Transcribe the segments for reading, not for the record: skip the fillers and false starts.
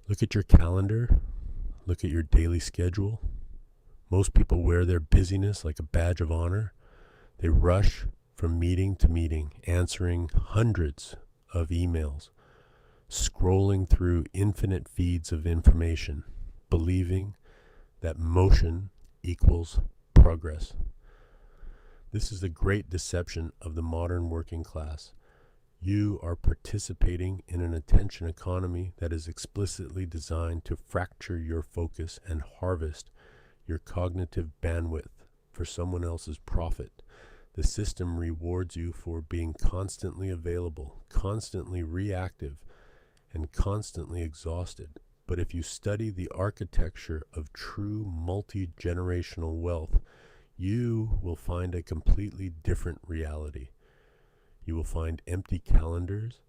Look at your calendar. Look at your daily schedule. Most people wear their busyness like a badge of honor. They rush from meeting to meeting, answering hundreds of emails, scrolling through infinite feeds of information, believing that motion equals progress. This is the great deception of the modern working class. You are participating in an attention economy that is explicitly designed to fracture your focus and harvest your cognitive bandwidth for someone else's profit. The system rewards you for being constantly available, constantly reactive, and constantly exhausted. But if you study the architecture of true multi-generational wealth, you will find a completely different reality. You will find empty calendars.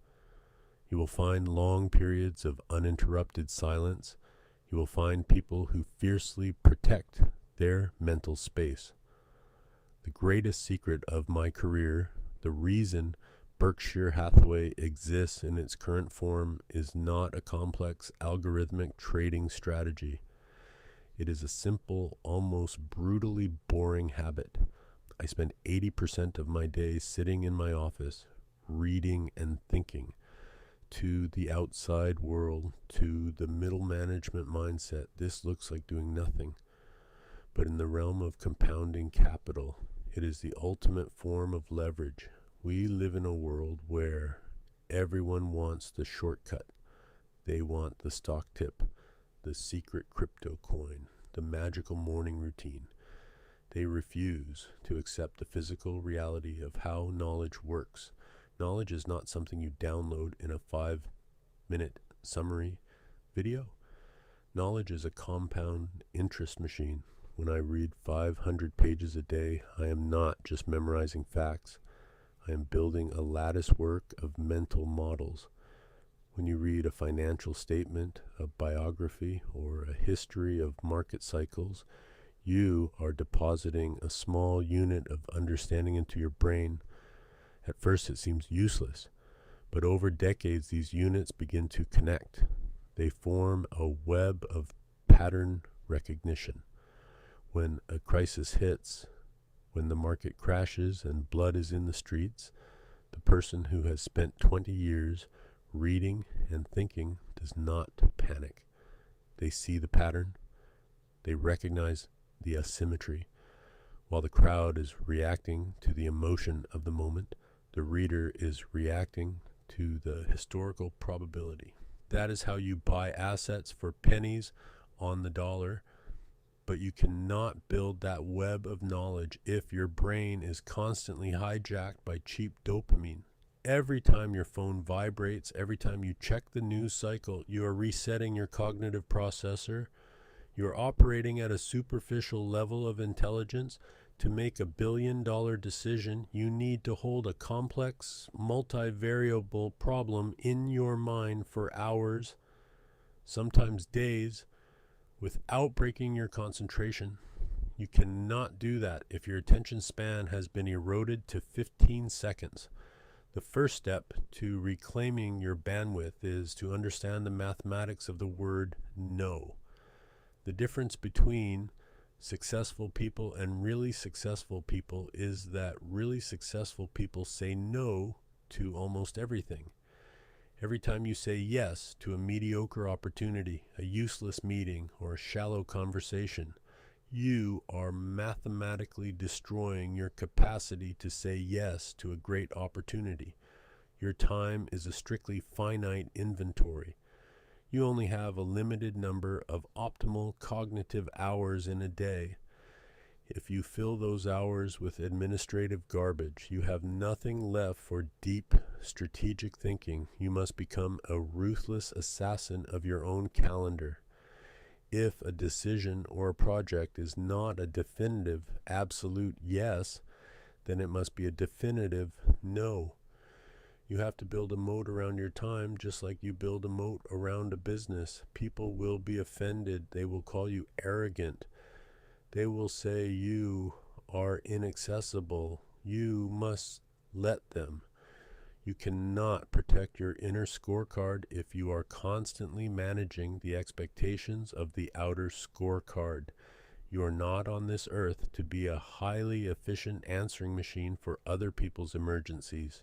You will find long periods of uninterrupted silence. You will find people who fiercely protect their mental space. The greatest secret of my career, the reason Berkshire Hathaway exists in its current form, is not a complex algorithmic trading strategy. It is a simple, almost brutally boring habit. I spend 80% of my day sitting in my office, reading and thinking. To the outside world, to the middle management mindset, this looks like doing nothing. But in the realm of compounding capital, it is the ultimate form of leverage. We live in a world where everyone wants the shortcut. They want the stock tip, the secret crypto coin, the magical morning routine. They refuse to accept the physical reality of how knowledge works. Knowledge is not something you download in a 5-minute summary video. Knowledge is a compound interest machine. When I read 500 pages a day, I am not just memorizing facts. I am building a lattice work of mental models. When you read a financial statement, a biography, or a history of market cycles, you are depositing a small unit of understanding into your brain. At first it seems useless, but over decades these units begin to connect. They form a web of pattern recognition. When a crisis hits, when the market crashes and blood is in the streets, the person who has spent 20 years reading and thinking does not panic. They see the pattern. They recognize the asymmetry. While the crowd is reacting to the emotion of the moment, the reader is reacting to the historical probability. That is how you buy assets for pennies on the dollar. But you cannot build that web of knowledge if your brain is constantly hijacked by cheap dopamine. Every time your phone vibrates, every time you check the news cycle, you are resetting your cognitive processor. You are operating at a superficial level of intelligence. To make a billion-dollar decision, you need to hold a complex, multivariable problem in your mind for hours, sometimes days, without breaking your concentration. You cannot do that if your attention span has been eroded to 15 seconds. The first step to reclaiming your bandwidth is to understand the mathematics of the word no. The difference between successful people and really successful people is that really successful people say no to almost everything. Every time you say yes to a mediocre opportunity, a useless meeting, or a shallow conversation, you are mathematically destroying your capacity to say yes to a great opportunity. Your time is a strictly finite inventory. You only have a limited number of optimal cognitive hours in a day. If you fill those hours with administrative garbage, you have nothing left for deep strategic thinking. You must become a ruthless assassin of your own calendar. If a decision or a project is not a definitive, absolute yes, then it must be a definitive no. You have to build a moat around your time just like you build a moat around a business. People will be offended. They will call you arrogant. They will say you are inaccessible. You must let them. You cannot protect your inner scorecard if you are constantly managing the expectations of the outer scorecard. You are not on this earth to be a highly efficient answering machine for other people's emergencies.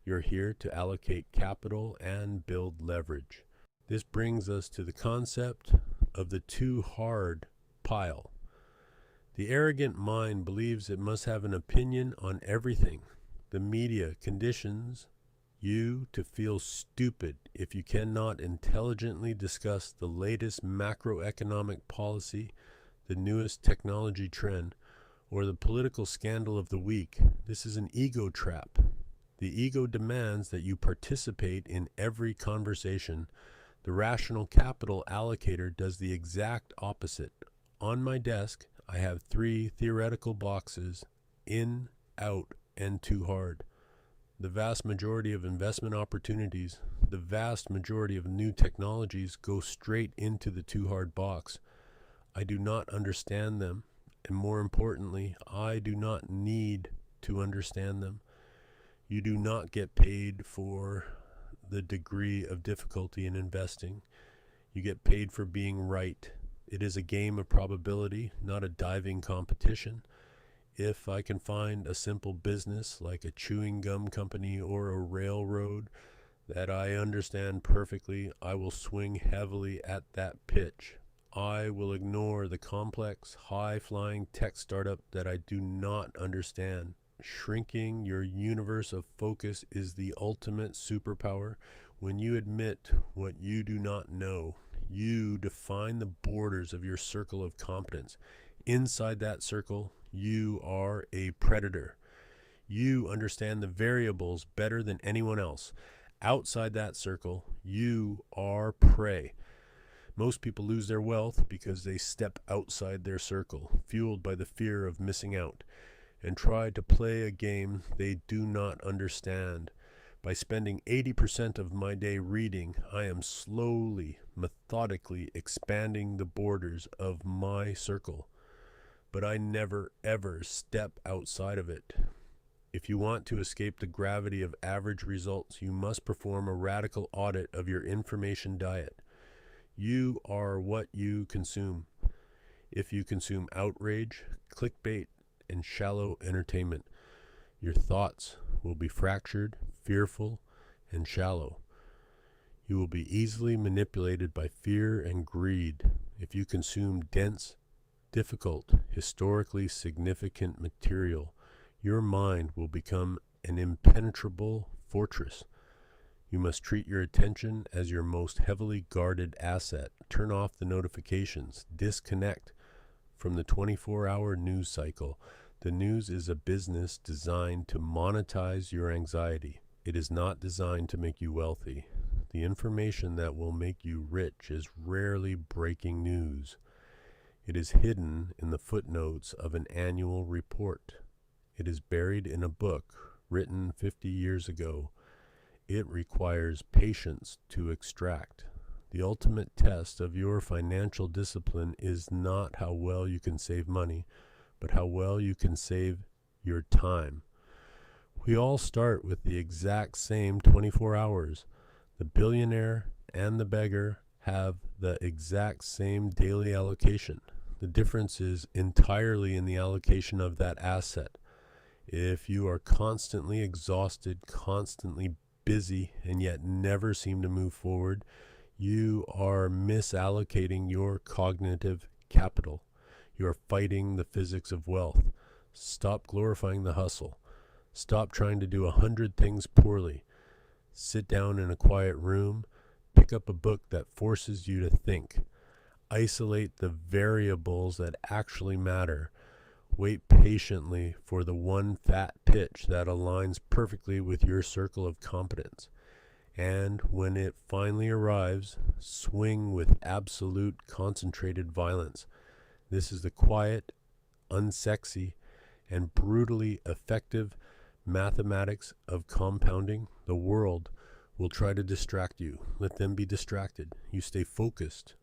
You're here to allocate capital and build leverage. This brings us to the concept of the too hard pile. The arrogant mind believes it must have an opinion on everything. The media conditions you to feel stupid if you cannot intelligently discuss the latest macroeconomic policy, the newest technology trend, or the political scandal of the week. This is an ego trap. The ego demands that you participate in every conversation. The rational capital allocator does the exact opposite. On my desk, I have 3 theoretical boxes: in, out, and too hard. The vast majority of investment opportunities, the vast majority of new technologies go straight into the too hard box. I do not understand them, and more importantly, I do not need to understand them. You do not get paid for the degree of difficulty in investing. You get paid for being right. It is a game of probability, not a diving competition. If I can find a simple business like a chewing gum company or a railroad that I understand perfectly, I will swing heavily at that pitch. I will ignore the complex, high-flying tech startup that I do not understand. Shrinking your universe of focus is the ultimate superpower. When you admit what you do not know, you define the borders of your circle of competence. Inside that circle, you are a predator. You understand the variables better than anyone else. Outside that circle, you are prey. Most people lose their wealth because they step outside their circle, fueled by the fear of missing out, and try to play a game they do not understand. By spending 80% of my day reading, I am slowly, methodically expanding the borders of my circle. But I never, ever step outside of it. If you want to escape the gravity of average results, you must perform a radical audit of your information diet. You are what you consume. If you consume outrage, clickbait, and shallow entertainment, your thoughts will be fractured, fearful, and shallow. You will be easily manipulated by fear and greed. If you consume dense, difficult, historically significant material, your mind will become an impenetrable fortress. You must treat your attention as your most heavily guarded asset. Turn off the notifications. Disconnect from the 24-hour news cycle. The news is a business designed to monetize your anxiety. It is not designed to make you wealthy. The information that will make you rich is rarely breaking news. It is hidden in the footnotes of an annual report. It is buried in a book written 50 years ago. It requires patience to extract. The ultimate test of your financial discipline is not how well you can save money, but how well you can save your time. We all start with the exact same 24 hours. The billionaire and the beggar have the exact same daily allocation. The difference is entirely in the allocation of that asset. If you are constantly exhausted, constantly busy, and yet never seem to move forward, you are misallocating your cognitive capital. You are fighting the physics of wealth. Stop glorifying the hustle. Stop trying to do 100 things poorly. Sit down in a quiet room. Pick up a book that forces you to think. Isolate the variables that actually matter. Wait patiently for the one fat pitch that aligns perfectly with your circle of competence. And when it finally arrives, swing with absolute concentrated violence. This is the quiet, unsexy, and brutally effective mathematics of compounding. The world will try to distract you. Let them be distracted. You stay focused.